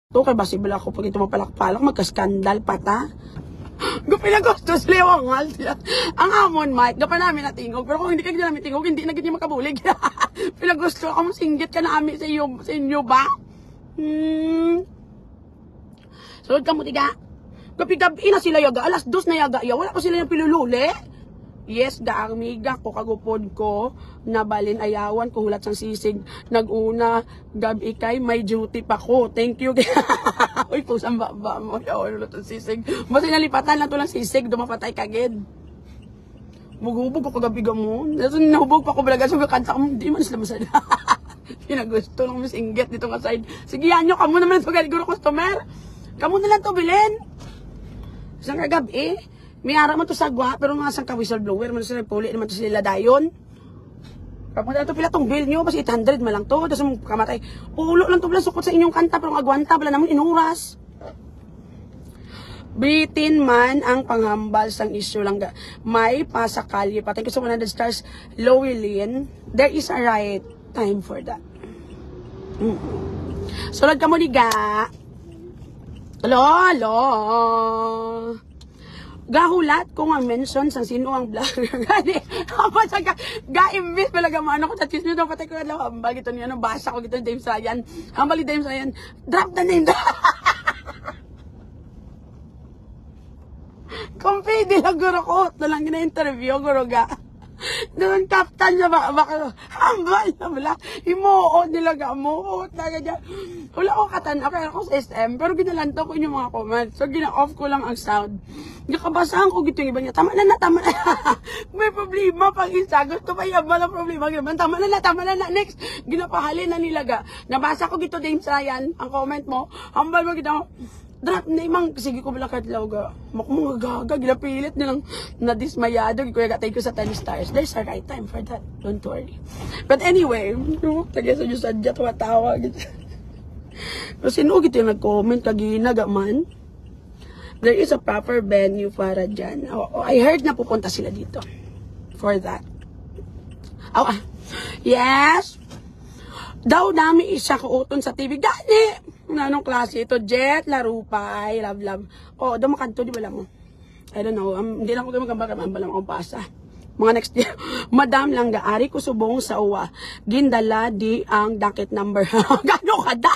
to kay basibla ako pag ito mapalakpalak magka-skandal pata. Gapila gustos lewangal sila. Ang amon Mike, gapa namin natingog pero kung hindi ka namin tingog hindi na gid makabulig. Pila gusto ako singgit ka na ami sa inyo ba? Sulod ka mo tiga. Gabi-gabi na sila yaga, alas 2 na yaga, wala pa sila yung pilululi. Yes, amiga ko kagupod ko nabalin ayawan ko hulat sang sisig naguna gabi kay may duty pa ko. Thank you. Uy, pusang baba mo yawan hulat sang sisig. Basta nalipatan lang to lang sisig dumapatay kagid. Bugubog ko gabi gamon. Nahubog pa ko balaga sa kanta ko di man sila masada. Pinagusto lang mas inggit dito nga side. Sige yan nyo, kamo naman ito galiguro customer. Kamo na lang to bilhin. Isang kagabi may ara man to sagwa, pero nga sang ka-whistleblower, man sila puli naman to sila dayon. Kapag ito pila tong bill nyo, basta 800 man lang to, tapos mong kamatay. Ulo lang to pala sukot sa inyong kanta, pero agwanta pala naman inuras. Bitin man ang panghambal sang issue lang. May pasakalye pa. Thank you so 100 stars, Lowelyn. There is a right time for that. Sulod ka mo ni Ga. Hello. Gahulat ko nga mention sang sino ang vlogger. Gani, apa sa ga-imbis talaga maano ko sa chismis na patay ko na hambal gito niya no basa ko gito James Ryan. Hambal ni James Ryan. Drop the name. Kumpi di lang guro ko. Ito lang gina-interview guro ga. Doon captain niya baka hambal na wala. Himuot nila ga mo. Wala ko katanaw kaya ako sa SM pero ginalanto ko yung mga comments. So gina-off ko lang ang sound. Nakabasahan ko gito yung iba niya. Tama na. May problema pang isa. Gusto pa yaman ang problema. Tama na. Next. Ginapahalin na nilaga. Nabasa ko gito James Ryan. Ang comment mo. Hambal mo gito. Drop na imang. Sige ko pala katlaw ga. Mga gaga. Ginapilit nilang nadismayado. Kuya thank you sa 10 stars. There's a right time for that. Don't worry. But anyway. Tagay sa Diyos sadya. Tawa gito. Pero sino gito yung nag-comment. Kaginaga man. There is a proper venue para dyan. I heard na pupunta sila dito. For that. Yes! Daw dami isa ko uton sa TV. Gani! Anong klase ito? Jet, Larupay, Love. Daw makanto, di ba lang mo? I don't know. Hindi lang ko magambal akong pasa. Mga next year. Madam lang gaari ko subong sa uwa. Gindala di ang docket number. Gano ka da?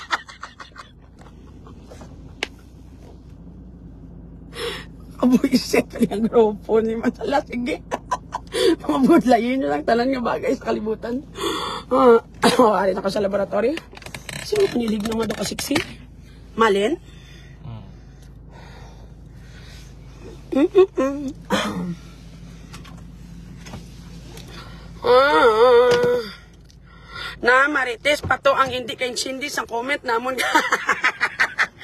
Abuisit yung grupo ni Matala. Sige. Mabudlayin nyo lang talan nga bagay sa kalibutan. Ari na ka sa laboratory. Sino panilig naman doon kasiksi? Malin? Na Marites, pato ang hindi kayong sindi sa comment namon.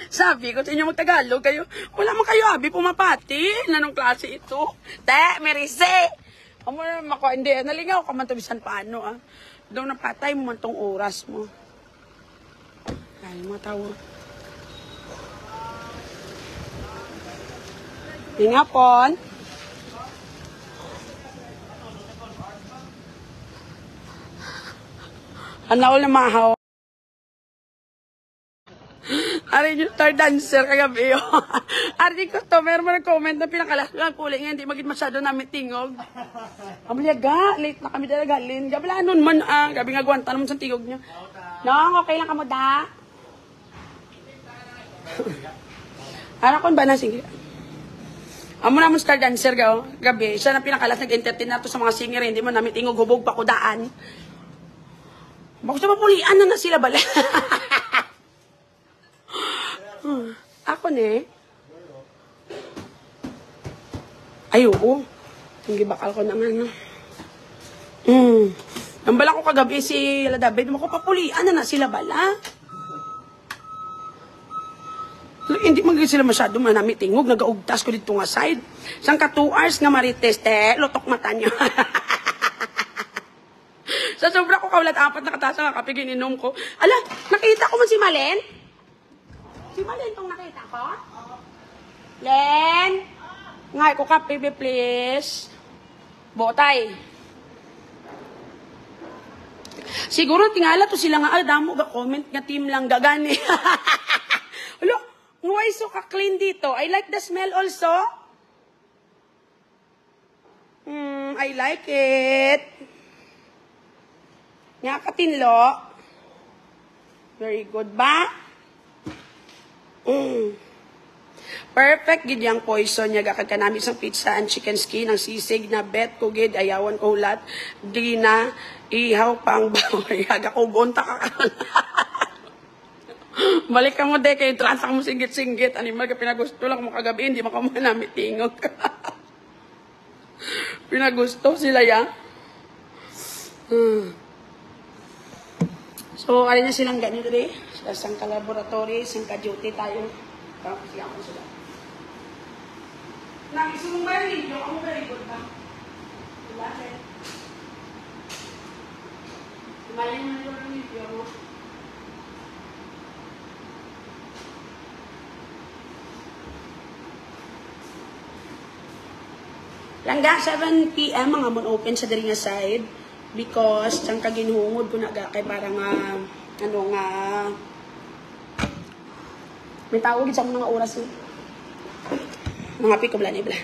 Sabi ko sa inyo magtagalog kayo. Wala man kayo abi pumapati. Nanong klase ito? Te, Merise. Amo na mako hindi nalingaw ka man to bisan paano ah. Daw napatay mo man tong oras mo. Ay, mga tao. Ingapon. Anaw na mahaw. Ari yung star dancer kagabi yun. Ari customer mo nag-comment na pinakalas lang puli nga hindi maging masyado namin tingog. Amliyaga, late na kami talaga. Lin, gabala nun man gabi nga gwanta naman sa tingog niya. No, okay lang ka mo da. Ano kon ba na sige? Amo naman star dancer gabi. Siya na pinakalas nag-entertain nato sa mga singer, hindi mo namin tingog hubog pa ko daan. Bako sa mapulian na sila bala. Ako ne. Ay, oo. Hindi bakal ko naman. Ang bala ko kagabi si David. Makupapulian na sila bala. Hindi man sila masyado manami tingog. Nagaugtas ko dito nga side. Sang ka 2 hours nga Marites. Lotok mata nyo. Sa sobra ko kaulat 4 na katasa nga kapigin inom ko. Ala, nakita ko man si Malen. Si Malen tong nakita ko? Len! Ngay ko ka, baby, please. Botay. Siguro tingala to sila nga, damo ga comment nga team lang gagani. Why so ka-clean dito? I like the smell also. I like it. Nga katinlo. Very good ba? Perfect gid yang poison niya gakad kanami sang pizza and chicken skin ang sisig na bet ko gid ayawan ko ulat di na ihaw pang bawoy aga ko gonta ka. Balik ka mo de kay transak mo singgit-singgit animal ka pinagusto lang mo kagabi hindi makaman nami tingog. Pinagusto sila ya. So ay na silang ganito rin sa sang laboratory sang ka-duty tayo. Tapos siya ako sila. Nakisumong ba yung video? Ako very good ba? Diba? Tumayin mo yung video mo. Langga, 7 p.m. mga mon open sa diri nga side because sang kaginhungod ko na kay para nga ano nga may tawag sa mga oras mga piko bla ni bla.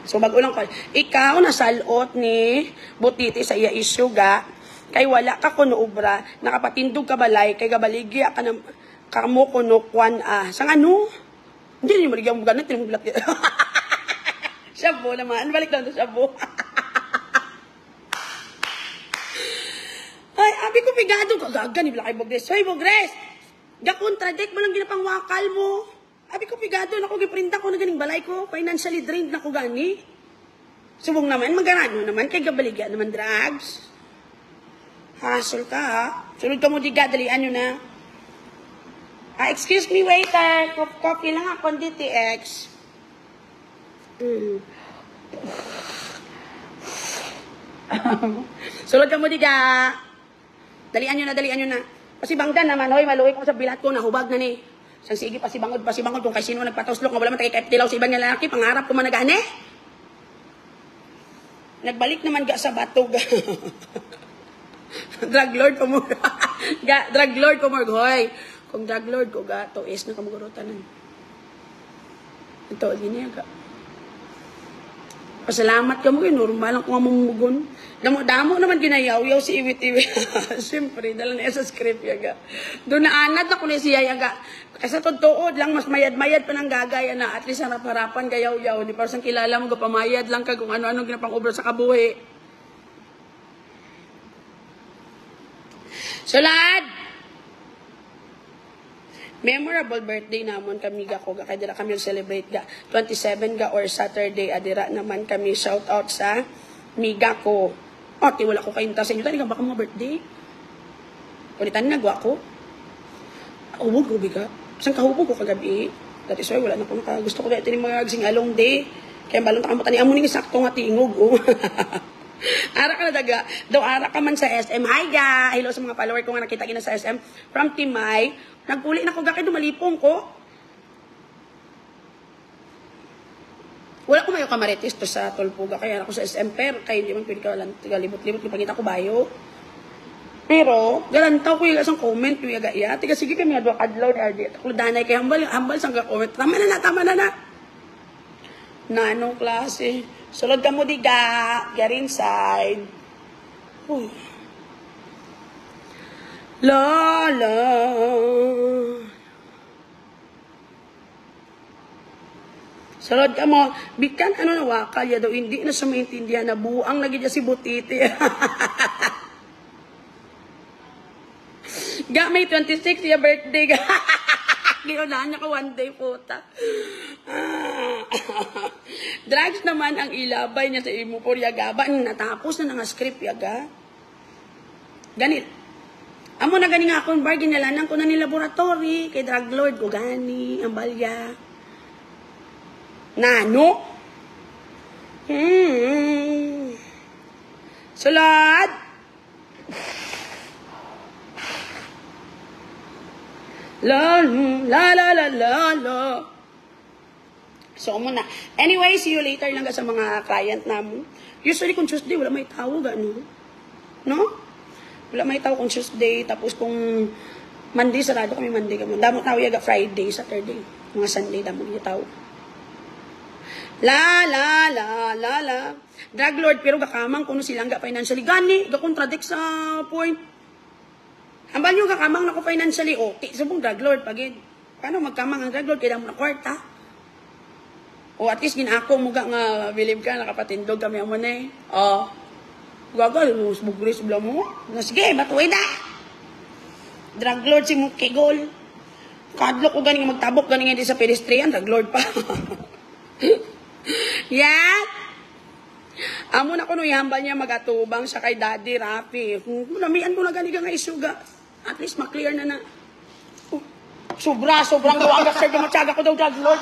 So bago lang ko, ikaw nasalot ni butiti sa iya issue ga kay wala ka kuno obra nakapatindog ka balay kay gabaligya ka na kamo kuno kwan sang ano hindi mo rigyan mo ganit mo blak. Shabu naman balik lang to shabu. Ay abi ko pigado kagaga ni bla kay Bogres. Hoy Bogres. Ga-contradict mo lang ginapangwakal mo. Abi ko pigado na ko giprinta ko na ganing balay ko. Financially drained na ko gani. Subong naman, magarano naman. Kay gabaligya naman drugs. Hassle ka ha. Sunod ka mo di gadalian yun na. Excuse me waiter. Coffee lang ako DTX. Sunod ka mo di ga. Dalian yun na. Pasibangdan naman, hoy, maluwi ko sa bilat ko, nahubag na ni. Sang sige, pasibangod, kung kay sino nagpatuslok, nga wala man tayo tilaw sa ibang lalaki, pangarap ko man nagane. Nagbalik naman ga sa batog. Drug lord ko mo. Drug lord ko mo, hoy. Kung drug lord ko ga, to is na kamugurutan na. Ito, din niya ga. Pasalamat ka mo, normal lang kung mamumugon. Damo naman ginayaw-yaw si Iwit-Iwit. Siyempre, dala na sa script yaga. Doon naanad na ko na siya yaga. Kasi totoo lang, mas mayad-mayad pa ng gagaya na at least harap-harapan gayaw-yaw. Di pa sang kilala mo, pamayad lang ka kung ano-ano ginapang-obra sa kabuhi. Sulad! Memorable birthday namon kami ga ko ga kay dira kami celebrate ga 27 ga or Saturday adira naman kami shout out sa miga ko. Ti wala ko kainta sa inyo tani baka mga birthday. Kulitan nagwa ko. Ubog ko biga. Sang kahubog ko kagabi. That is why wala na ko gusto ko dito ni mga sing along day. Kaya balon ta kamo tani amo ning sakto nga tingog oh. Ara ka na daga. Daw ara ka man sa SM. Hi ga. Hello sa mga follower ko nga nakita kina sa SM from Timay. Nagpuli na ko gakay dumalipong ko. Wala ko mayo kamaritis to sa Tolpuga kaya ako sa SM pero kay hindi man pwede ka galibot-libot pagkita ko bayo. Pero galantaw ko yung asang comment yung yaga iya. Tiga sige kami adwa kadlaw ni RD. Ako danay kay hambal sang comment. Tama na na. Nanong klase. Sulod ka mo diga. Garin side. La. Sulod ka mo. Bikan ano na wakal ya daw. Hindi na siya maintindihan na buang naging si Butiti. Ga, May 26 yung birthday. Giunahan niya ko one day puta. Drugs naman ang ilabay niya sa imupor yaga. Natapos na nga script yaga. Ganit. Amo na gani nga akong bar, ginalanan ko na ni laboratory. Kay drug lord ko gani, ang balya. Nano? Sulad? La. So, muna. Anyway, see you later lang sa mga client namin. Usually, kung Tuesday, wala may tawag, ano? No? Wala may tawag kung Tuesday. Tapos, kung Monday, sarado kami Monday kamo. Damo tao yaga Friday, Saturday. Mga Sunday, damo niya tao. La. Drug lord, pero gakamang kuno silang ga financially. Gani, ga-contradict sa point. Hambal nyo gakamang na ko financially, okay. Subong drug lord, pagid. Paano magkamang ang drug lord? Kaya mo na kwarta. O at least ginako mo nga believe ka, nakapatindog kami mo na eh. Gagal, bugris bula mo. Sige, batuwi na. Drug lord si Mukigol. Kadlo ko ganing magtabok, ganing hindi sa pedestrian, drug lord pa. Yan. Amo na ko no ihambal niya magatubang sa kay Daddy Rafi. Lamian ko na gani nga isuga. At least maklear na. Sobrang gawagas sir, gumatsaga ko daw drug lord.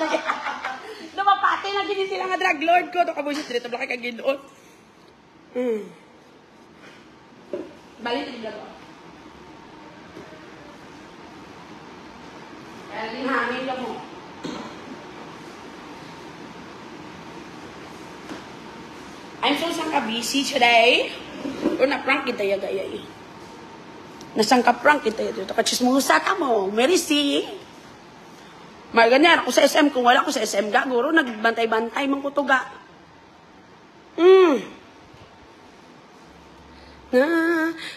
Dumapati na gini sila nga drug lord ko. Ito kabusit dito, blaki ka ginoon. Balik din lang. Kaya din hangin ka mo. I'm so busy today. O na-prank kita ya gaya eh. Nasangka-prank kita ya dito. Kachismusa ka mo. Merisi. May ganyan. Ako sa SM. Kung wala ko sa SM, gaguro. Nagbantay-bantay mang kutuga.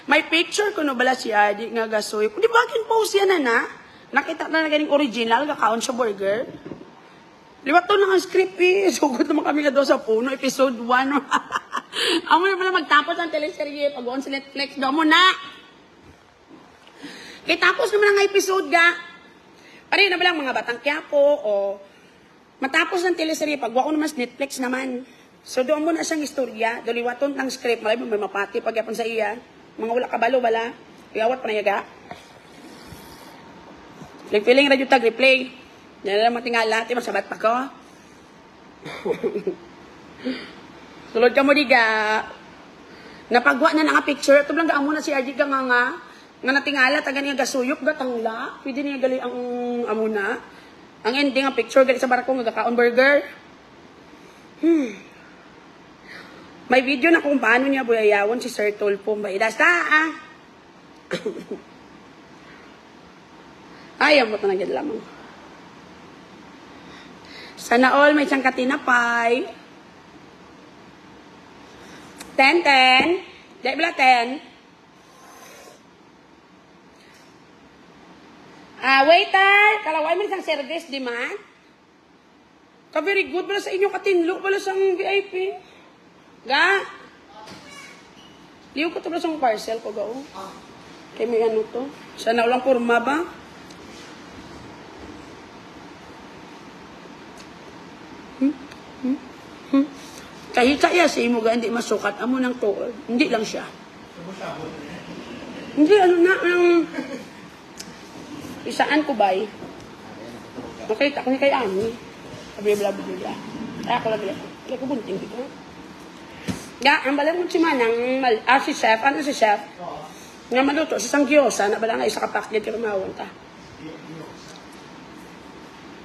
May picture ko no bala si Adi nga gasoy. Di ba post yan na? Nakita na ganing original. Kakaon siya burger. Liwato na ang script eh. Sugod naman kami nga doon sa puno. Episode 1. Amo na pala magtapos ang teleserye. Pag-on sa Netflix. Doon mo na. Kaya tapos naman ang episode ga. Pari na ba lang mga Batang Quiapo o matapos ng teleserye. Pag-wako naman sa Netflix naman. So doon mo na siyang istorya. Daliwaton ng script. Malay mo may mapati pag-yapon sa iya. Mga wala kabalo bala. Iyawat pa na yaga. Feeling radyo tag replay. Yan na naman tingala, masabat pa ko. Sulod ka mo diga. Napagwa na nga picture. Ito lang gaamo na si RJ ka nga natingala, taga niya gasuyok, gatangla. Pwede niya gali ang amuna. Ang ending ang picture, gali sa barako nga gakaon burger. May video na kung paano niya buyayawon si Sir Tulpo. Baidas ta Ayaw mo ito na gyan lamang. Sana all may siyang katinapay. 10. Dahil bila 10. Waiter, kalaway mo isang service, di man? Very good pala sa inyo katinlo, pala sa VIP. Ga? Liw ko ito pala sa parcel ko, gao. Kaya may ano to. Sana ulang kurma ba? Kahit kaya sa imo ga, hindi masukat. Amo ng tuod. Hindi lang siya. Hindi, ano na, isaan ko ba eh? Okay, ako ni kay Ani. Sabi bla bla bla. Ay, ako lang. Kaya ko bunting dito. Ya, ang balang mo si Manang, si Chef, ano si Chef? Nga maluto, sa Sangkyosa, na bala nga isa kapakyan ka rumawon ta.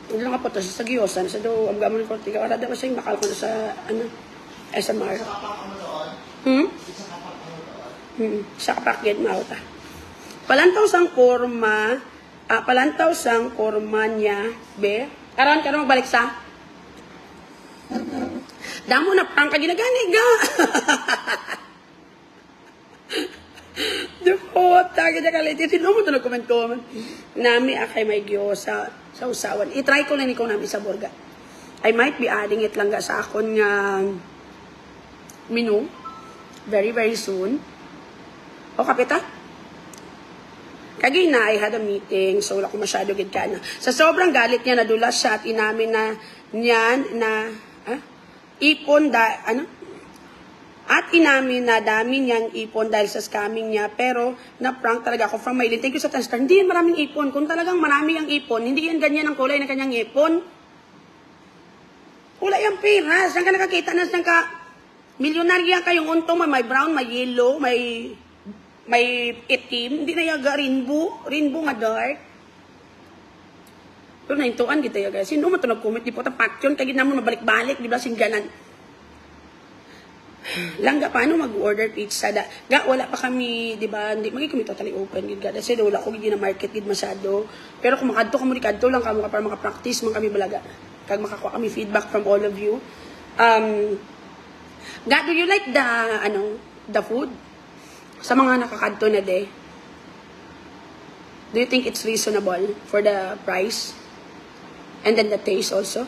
Hindi lang ka po to, sa Sangkyosa, sa do, ang gamon ng kortika, wala daw siya yung makal ko sa, ano, SMR. Sa kapakyan, mawata. Palantaw sang kurma niya, be. Karon magbalik sa. Damo na pang kaginagani ga. Dukot, tagi na kalit. Sino mo ito nag-comment-comment? Nami akay may giyosa sa usawan. I-try ko na ni ko nami sa burga. I might be adding it lang ga sa akon nga menu. Very, very soon. O, kapita? Kagina, I had a meeting, so wala ko masyado gid ka na. Sa sobrang galit niya, nadulas siya at inamin na niyan na, ipon, at inamin na dami niyang ipon dahil sa scamming niya, pero na-prank talaga ako from Maylin. Thank you sa Tanstar. Hindi yan maraming ipon. Kung talagang marami ang ipon, hindi yan ganyan ang kulay na kanyang ipon. Kulay ang pera. Saan ka nakakita na saan ka? Milyonarya kayong untong, may brown, may yellow, may itim. Hindi na yaga rainbow. Rainbow nga dark. Pero naintuan kita yaga. Sino mo ito nag-comment? Di po ito patyon. Kaya na mo mabalik-balik. Di ba singganan? Langga, paano mag-order pizza? Wala pa kami, di ba? Hindi kami totally open. Kasi wala ko gid na market gid masyado. Pero kung makadto kamo kadto lang kamo para maka-practice man kami balaga. Kag makakuha kami feedback from all of you. Do you like the food? Sa mga nakakadto na de. Do you think it's reasonable for the price? And then the taste also?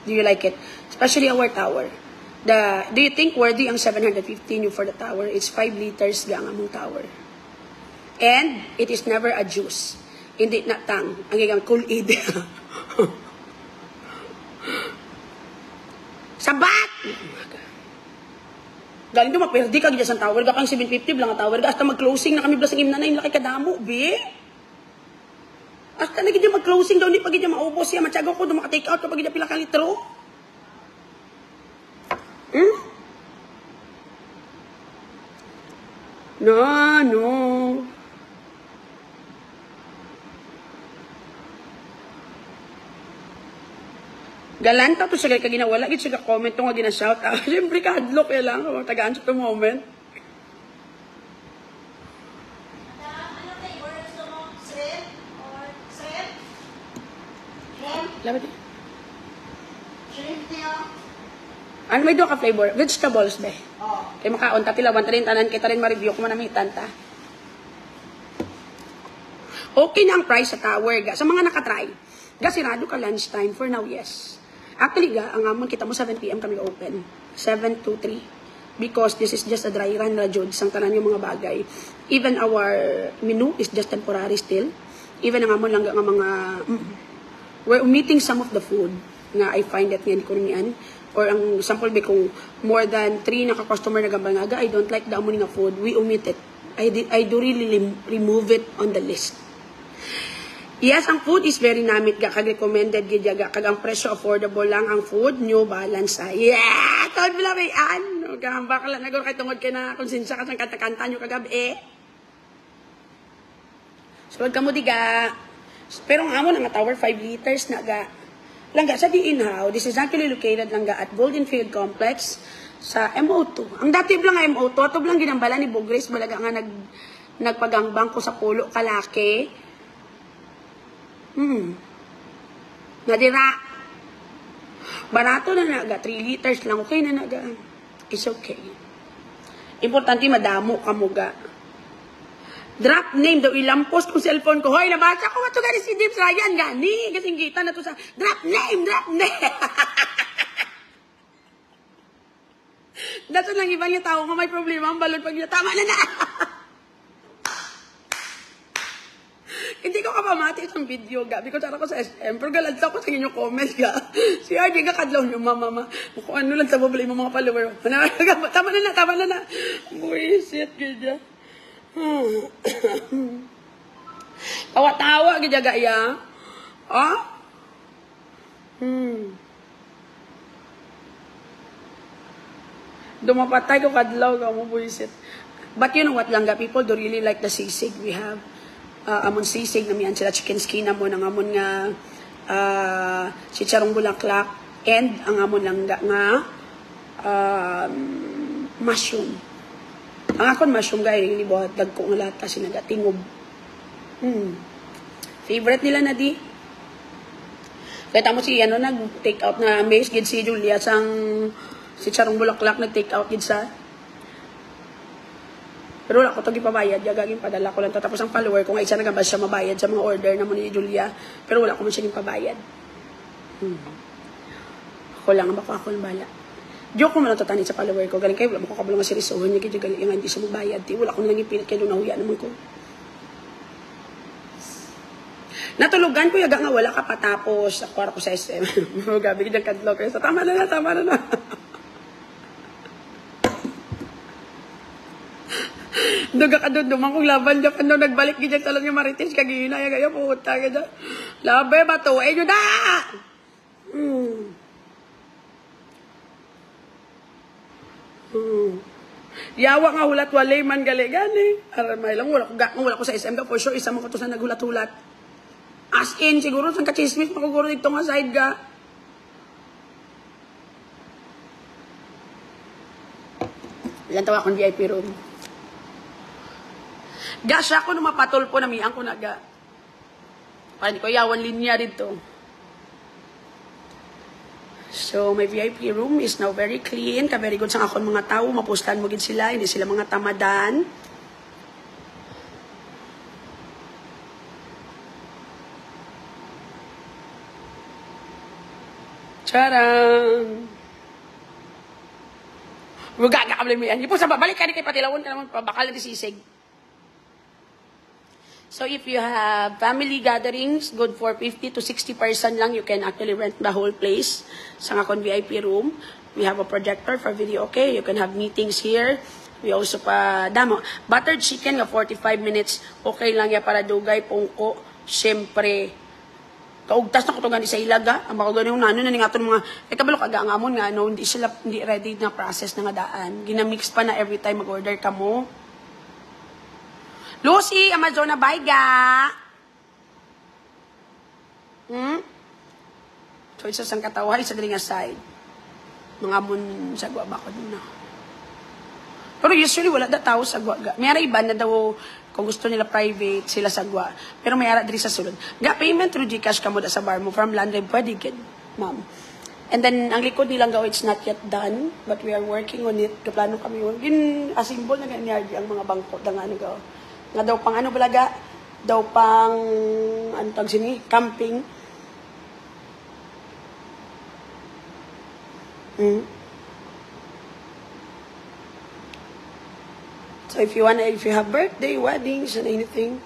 Do you like it? Especially our tower. Do you think worthy ang 750 nyo for the tower? It's 5 liters gang among tower. And it is never a juice. Hindi na tang. Ang igang kulid. Sabat! Galing doon, maperdi ka gila sa tower. Gakang 750 lang ang tower. Hasta mag-closing na kami blasang imna na yung laki kadamo, be. Hasta na gila mag-closing daw, hindi pa gila maubos siya. Matyago ko, doon maka-take out kapag gila pila ka litro. No. Galanta to siya kaya ginawala. Git siya ka-comment to nga gina-shout out. Siyempre ka-hadlock kaya lang. Tagaan siya to moment. Ano flavor gusto mo? Shrimp? Or shrimp? Shrimp? Labat eh. Shrimp niyo? Ano may doon ka flavor? Vegetables ba? Oo. Kaya makaon ta tilawan ta rin tanan kita rin ma-review kung manamitan ta. Okay na ang price sa tower ga. Sa mga nakatry. Ga sirado ka lunchtime for now, yes. Actually ga, ang amon kita mo 7 PM kami open. 7 to 3. Because this is just a dry run na jud sang tanan yung mga bagay. Even our menu is just temporary still. Even ang amon lang nga mga we're omitting some of the food nga I find that nga kurnian. Or ang sample be kung more than 3 naka-customer na gambangaga, I don't like the amon nga food, we omit it. I do really remove it on the list. Yes, ang food is very namit ga, kag recommended gid ga, kag ang presyo affordable lang ang food, new balance ay. Yeah! Tawad bila may an. Gamba ka lang nagor kay tungod kay na konsensya ka sang kanta-kanta nyo kagabi. Sulod ka mo diga. Pero ang amon nga tower 5 liters na ga. Langga sa Diinhaw, this is actually located langga at Golden Field Complex sa MO2. Ang dati lang nga MO2, ato lang ginambala ni Bogres, balaga nga nagpagangbang ko sa pulo kalaki. Nadira. Barato na naga, 3 liters lang, okay na naga. It's okay. Importante madamo ka mo ga. Drop name daw ilang post ko cellphone ko. Hoy, nabasa ko nga ito gani si Dips Ryan gani. Kasing kita na to sa drop name. Dato lang ibang yung tao nga may problema ang balon pag niya. Tama na. Hindi ko kapamati itong video ga. Because ara ko sa SM. Pero galad ko sa inyong comment ga. Si RJ ga kadlaw nyo mama. Kung ano lang sa babali mo mga follower. Tama na. Buisit ganyan. Tawa-tawa gid ya. Dumapatay ko kadlaw ka mo buisit. But you know what lang ga, people do really like the sisig we have. Amon sisig na miyan sila chicken skin amon ang amon nga chicharong bulaklak and ang amon lang nga mushroom. Ang akon mushroom guys, really buhat dagko nga lata sinagatingob. Favorite nila na di. Kaya mo si nag-take out na amaze gid si Julia sang si Charong Bulaklak nag-take out gid sa. Pero wala ko to gipabayad, gagawin padala ko lang to. Tapos ang follower ko nga isa nagabas siya mabayad sa mga order na mo ni Julia, pero wala ko man siya gipabayad. Ako lang baka ako ang bala. Diyo ko man natatanin sa follower ko. Galing kayo, wala mo ko kabalo nga seryosohan niya. Kaya galing nga hindi siya magbayad. Wala ko na lang ipilit kayo nahuya naman ko. Natulugan ko, yaga nga wala ka patapos. Ako ko sa SM. Gabi ka dyan kadlaw kayo. So, tama na. Duga ka doon, dumang kong laban dyan. Ano, nagbalik ka dyan sa lang yung marites. Kagina, yaga, puta ka dyan. Labe, bato, nyo na! Yawa nga hulat walay man gani. Aramay lang wala ko sa SM ka for sure isa mo ko to sa naghulat-hulat. As in siguro sang kachismis makuguro dito nga side ga. Ilan tawa akong VIP room. Ga siya ko nung mapatol po na miyang ko na ga. Para hindi ko yawan linya dito. So, my VIP room is now very clean. Ka very good sa akong mga tao. Mapustan mo gid sila. Hindi sila mga tamadan. Charang! Magagakabli mo yan. Yung po sa babalik ka kay patilawon ka naman, pabakal na disisig. So if you have family gatherings, good for 50 to 60 person lang, you can actually rent the whole place sa akong VIP room. We have a projector for video, okay? You can have meetings here. We also damo. Buttered chicken nga 45 minutes, okay lang ya para dugay, pungko. Siyempre, kaugtas na kutugan sa ilaga, ang baka ganun na nga itong mga, kabalo kaga ang amon nga, hindi ready na process na nga daan. Ginamix pa na every time mag-order ka mo. Lucy, Amazona, bye ga! So, isa sang katawa, isa galing aside. Mga amon sa gwa ba ko doon na. Pero usually, wala da tao sa gwa ga. Mayara iba na daw, kung gusto nila private, sila sagwa. Pero may ara diri sa sulod. Ga payment through GCash ka mo sa bar mo from Landry, pwede gid, ma'am. And then, ang likod nilang gaw, it's not yet done, but we are working on it. Kaplano kami yun. Asimbol na ganyan ang mga bangko. Nga daw pang ano balaga? Daw pang, ano tag sini? Camping. So if you have birthday, weddings, and anything,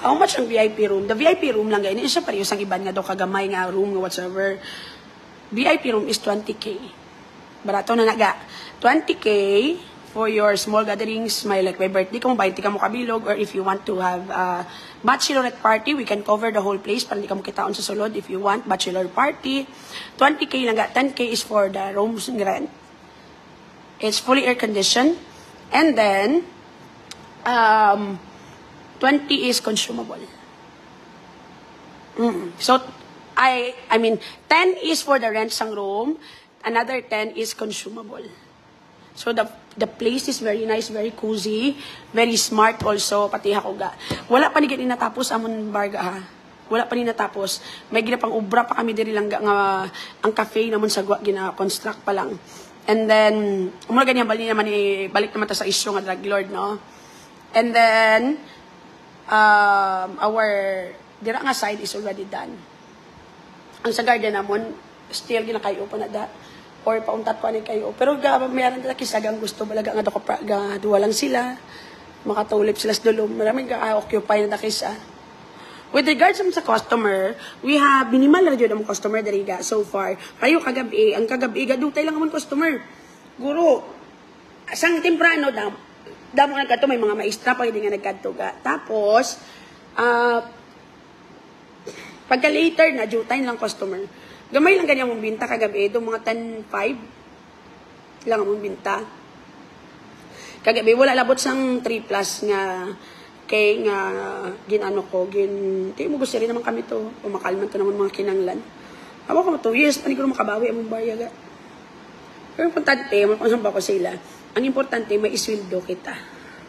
how much ang VIP room? The VIP room lang ganyan. Isa parehas ang iban nga daw kagamay nga room nga whatsoever. VIP room is 20K. Barato na naga. 20K for your small gatherings, like my birthday ka mo, 20 ka mo kabilog, or if you want to have a bachelorette party, we can cover the whole place para hindi ka mo kitaon sa sulod. If you want bachelor party, 20K lang ga. 10K is for the rooms rent. It's fully air conditioned. And then, 20 is consumable. So, I mean, 10 is for the rent sang room, another 10 is consumable. So, the place is very nice, very cozy, very smart also, pati ako ga. Wala pa ni gani natapos amon barga ha. Wala pa ni natapos. May ginapang ubra pa kami diri lang nga ang cafe namon sa gina-construct pa lang. And then, umula ganyan, balik naman ta sa issue nga drug lord, no? And then, our dira nga side is already done. Ang sa garden namon, still ginakayo pa na da. Or pauntat pa ni kayo. Pero mayroon nila kisagang gusto balaga nga dako ga duwa lang sila. Makatulip sila sa dulom. Maraming ga-occupy na kisa. With regards sa customer, we have minimal na dyan ang customer dari ga so far. Kayo kagabi, ang kagabi, gadutay lang ang customer. Guro, sang temprano, damo nagkato, may mga maestra pa hindi nga nagkato ga. Tapos, pagka later na, jutay lang customer. Gamay lang ganyan mong binta kagabi, itong mga 10-5 lang mong binta. Kagabi, wala labot sang 3 plus nga kay nga ginano ko di mo gusto rin naman kami to umakalman to naman mga kinanglan ako ko 2 years pa ni ko makabawi among baryaga pero importante kung ba ko sila ang importante may isweldo kita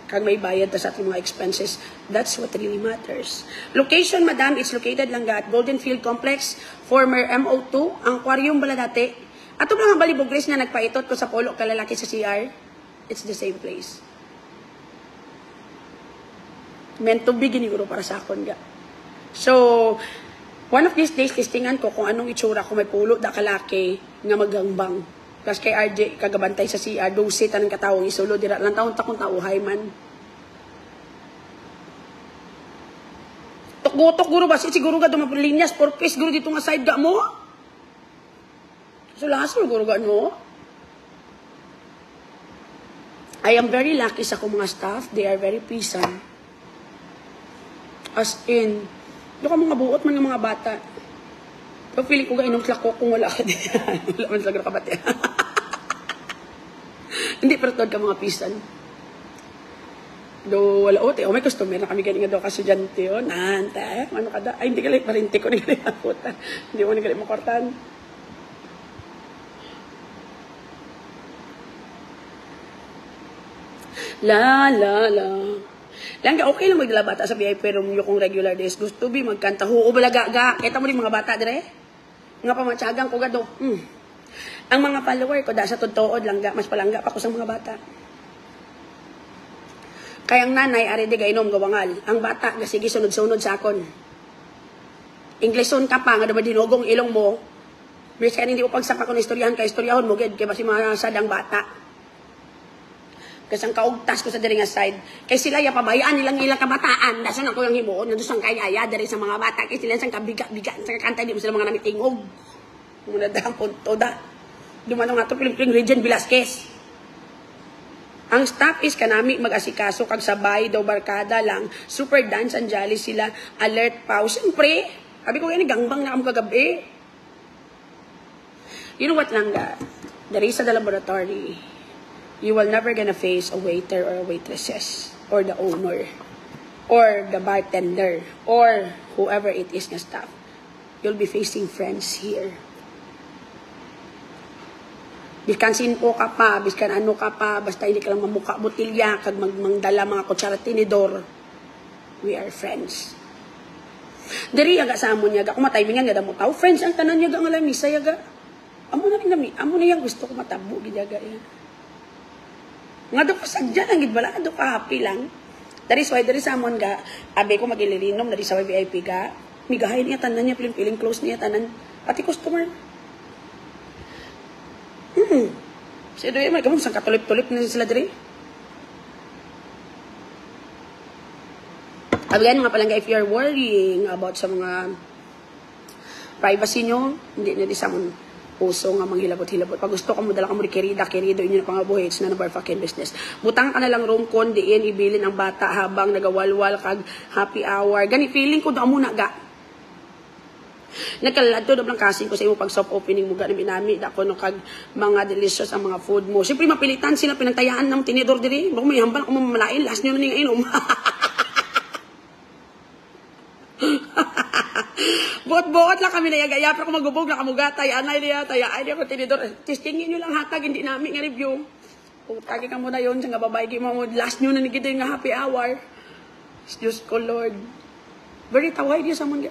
kag may bayad ta sa ating mga expenses. That's what really matters. Location, madam, it's located lang at Golden Field Complex, former MO2 ang aquarium bala dati ato lang ang balibog race na nagpaitot ko sa polo kalalaki sa CR. It's the same place. Meant to be giniguro para sa akon ga. So, one of these days, listingan ko kung anong itsura kung may pulo da kalaki nga magangbang. Kasi kay RJ, kagabantay sa CR, 12 tanang katawang isulo, dira lang taon takong tauhay man. Tok-gotok guro ba? Siguro ka dumapon linyas, purpose guro dito nga side ga mo. So, lakas mo guro ga no? I am very lucky sa akong mga staff. They are very pleasant. As in, doon ka mga buot man ng mga bata. So, feeling ko ga inong ko kung wala ka din. Wala man sa kabati. Hindi, pero tawad ka mga pisan. Do, wala ote. O, may customer na kami galing nga daw kasudyante. O, nanta. Ano ka da? Ay, hindi ka lang parinti ko. Hindi ka lang makutan. Hindi mo nga lang makortan. La, la, la. Lang okay lang magdala bata sa VIP pero yung kung regular days gusto bi magkanta huo balaga ga. Kita mo din mga bata dire. Nga pamatsagang ko gado. Ang mga follower ko da sa totoo langga mas palangga pa ko sa mga bata. Kaya ang nanay ari di gainom gawangal. Ang bata gasige sunod-sunod sa akon. Ingleson ka pa nga daw dinugong ilong mo. Bisan hindi mo pagsaka ko na istoryahan ka istoryahon mo gid kay basi masad ang bata. Kasi ang kaugtas ko sa diri nga side. Kay sila ya pabayaan nilang ilang kabataan. Dasan ako yung himuon. Nandun sang kayaya dari sa mga bata. Kay sila sang kabiga-biga. Sa kakanta, di mo sila mga namitingog. Muna dahang punto da. Dumanong nga ito, Piling Regent Velasquez. Ang staff is kanami mag-asikaso. Kag sabay daw barkada lang. Super dance and jolly sila. Alert pause. Siyempre, sabi ko yan, gangbang na kami kagabi. You know what lang ga? Dari sa laboratory. You will never gonna face a waiter or a waitresses or the owner or the bartender or whoever it is na staff. You'll be facing friends here. Biskan sinpo ka pa, biskan ano ka pa, basta hindi ka lang mamuka botilya, kag magdala mga kutsara tinidor. We are friends. Dari aga sa amon yaga, kumatay mingan nga damo tao. Friends ang tanan yaga nga lamisa yaga. Amo na rin nami, amo na yang gusto ko matabo gidaga yan. Nga do ko sadya lang, gidbala do ka happy lang. That is why, dari sa amon ga, abe ko magilirinom, dari sa VIP ga, migahay niya tanan niya, piling close niya tanan, pati customer. Kasi doon may kamang sang katulip-tulip na sila dari. Again, mga palangga, if you're worrying about sa mga privacy nyo, hindi na di sa amon puso nga manghilabot-hilabot. Pag gusto ka mo, dala ka mo di kirido inyo na pangabuhi, it's none of our fucking business. Butang ka na lang room con, diin, ibilin ang bata habang nagawalwal kag happy hour. Gani, feeling ko daw muna ga. Nagkalalad to, dablang kasing ko sa imo pag soft opening mo, gani minami, dako no kag mga delicious ang mga food mo. Siyempre, mapilitan sila, pinagtayaan ng tinidor diri. Bako may hambal ako mamalain, last nyo na nga inom. Buot-buot lang kami na yagaya, pero kung magubog na kamugatay, anay niya, ay niya ko tinidor. Testingin nyo lang hatag, hindi namin nga review. Kung tagi ka mo na yun, sa nga babae, last nyo na nagigit nga happy hour. Diyos ko, Lord. Very taway niya sa mga